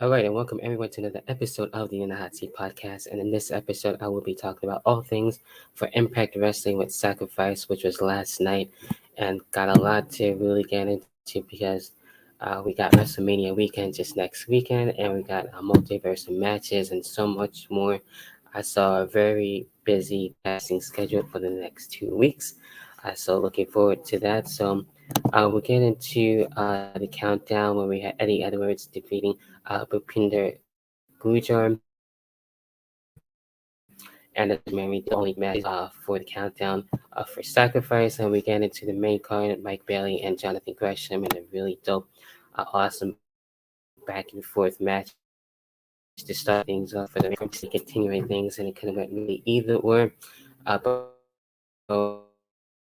All right, and welcome everyone to another episode of the In the Hot Seat podcast. And in this episode, I will be talking about all things for Impact Wrestling with Sacrifice, which was last night, and got a lot to really get into because we got WrestleMania weekend just next weekend, and we got multiverse of matches and so much more. I saw a very busy casting schedule for the next 2 weeks, so looking forward to that. So we'll get into the countdown where we had Eddie Edwards defeating Bhupinder Gujar, and that's mainly the only matches for the countdown for Sacrifice. And we get into the main card, Mike Bailey and Jonathan Gresham, in a really dope, awesome back and forth match to start things off for the main card. Continuing things, and it could have went really either or. But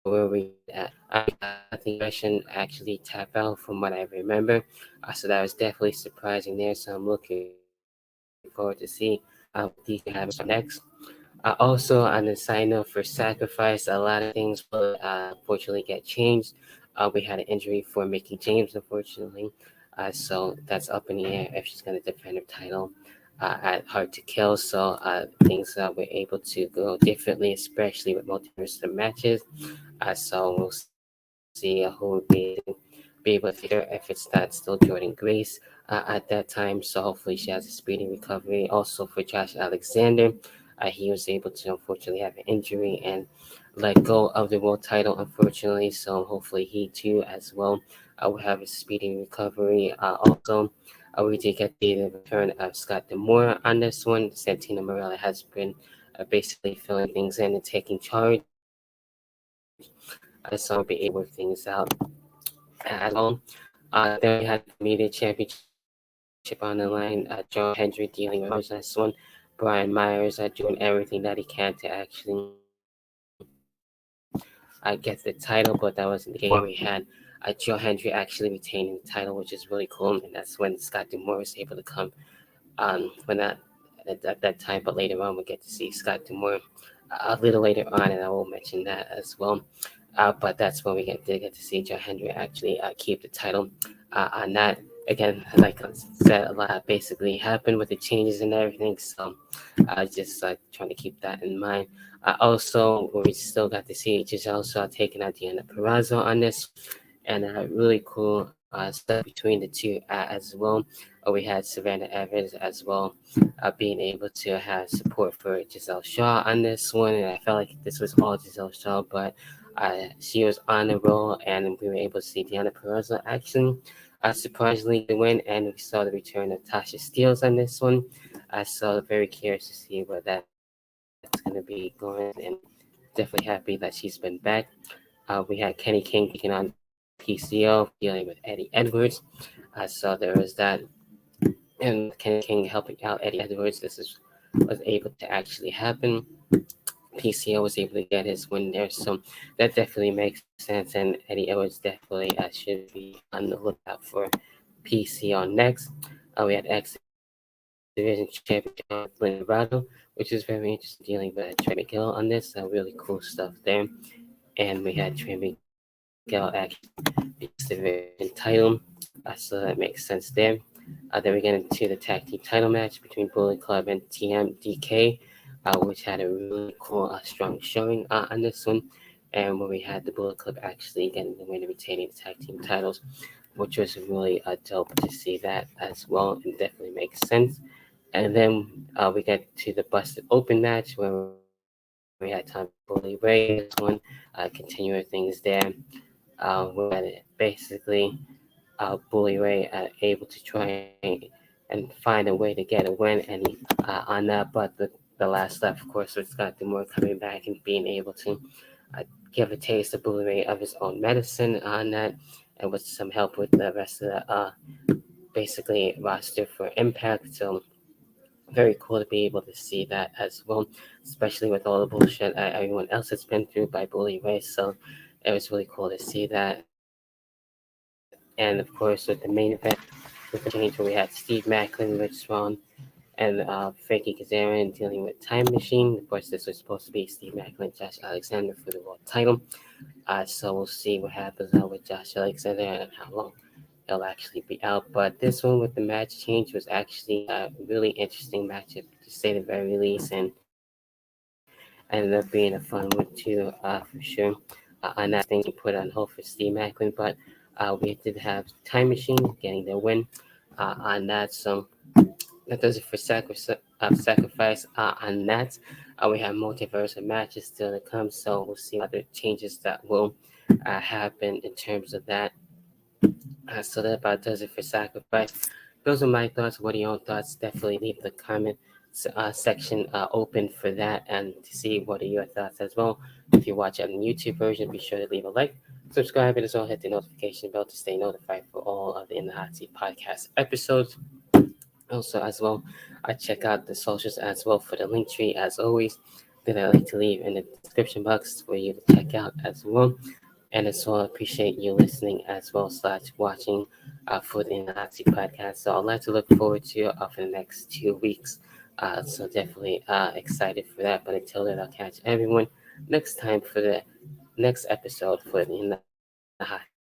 where we at, Jonathan Gresham actually tap out from what I remember, so that was definitely surprising there. So I'm looking forward to see what these two have in store next. Also, on the side note for Sacrifice, a lot of things will unfortunately get changed. We had an injury for Mickey James, unfortunately, so that's up in the air if she's going to defend her title at Hard to Kill. So things were able to go differently, especially with multiverse of matches. So we'll see who will be able to figure if it's not still Jordan Grace at that time. So hopefully she has a speedy recovery. Also for Josh Alexander, he was able to unfortunately have an injury and let go of the world title, unfortunately. So hopefully he too as well will have a speedy recovery. Also, we did get the return of Scott Demore on this one. Santina Morella has been basically filling things in and taking charge. So we'll be able to work things out as well. Then we had the Media Championship on the line. Joe Hendry dealing with Mars on this one. Brian Myers doing everything that he can to actually get the title, but that wasn't the case. Where we had Joe Hendry actually retaining the title, which is really cool. And that's when Scott Demore was able to come when at that time. But later on, we'll get to see Scott Demore a little later on, and I will mention that as well. But that's when we did get to see Joe Hendry actually keep the title. On that, again, like I said, a lot basically happened with the changes and everything. So just trying to keep that in mind. Also, we still got to see Giselle Shaw taking out Deanna Perrazzo on this, and really cool stuff between the two as well. We had Savannah Evans as well, being able to have support for Giselle Shaw on this one. And I felt like this was all Giselle Shaw, but she was on the roll, and we were able to see Deanna Perrazzo actually surprisingly get the win, and we saw the return of Tasha Steeles on this one. So very curious to see where that's going to be going, and definitely happy that she's been back. We had Kenny King taking on PCO, dealing with Eddie Edwards. So there was that, and Kenny King helping out Eddie Edwards. Was able to actually happen. PCO was able to get his win there, so that definitely makes sense. And Eddie Edwards definitely should be on the lookout for PCO next. We had X Division Champion Jonathan Librado, which is very interesting, dealing with Trey McGill on this. Really cool stuff there. And we had Trey McGill actually the X Division title, so that makes sense there. Then we get into the tag team title match between Bullet Club and TMDK, which had a really cool, strong showing on this one. And where we had the Bullet Club actually getting the win and retaining the tag team titles, which was really dope to see that as well, and definitely makes sense. And then we get to the Busted Open match where we had Tommy Bully Ray on this one, continuing things there. We had basically Bully Ray able to try and find a way to get a win, and he on that. But the last left, of course, was Scott Demore coming back and being able to give a taste of Bully Ray of his own medicine on that, and with some help with the rest of the basically roster for Impact. So very cool to be able to see that as well, especially with all the bullshit everyone else has been through by Bully Ray. So it was really cool to see that. And of course, with the main event, with the change where we had Steve Macklin, Rich Swann, and Frankie Kazarian dealing with Time Machine. Of course, this was supposed to be Steve Macklin, Josh Alexander for the world title. So we'll see what happens with Josh Alexander and how long it'll actually be out. But this one with the match change was actually a really interesting matchup to say the very least, and ended up being a fun one too, for sure. On that thing, you put on hold for Steve Macklin, but we did have Time Machine getting the win on that. So that does it for sacrifice on that. We have multiverse of matches still to come, so we'll see other changes that will happen in terms of that. So that about does it for sacrifice. Those are my thoughts. What are your own thoughts? Definitely leave the comment section open for that and to see what are your thoughts as well. If you watch on the YouTube version, be sure to leave a like, subscribe, and as well hit the notification bell to stay notified for all of the In the Hot Seat podcast episodes. Also, as well, I check out the socials as well for the link tree as always that I like to leave in the description box for you to check out as well. And as well, I appreciate you listening as well slash watching for the In the Hot Seat podcast. So I'd like to look forward to for the next 2 weeks. So definitely excited for that. But until then, I'll catch everyone next time for the next episode for the In the Hot Seat podcast.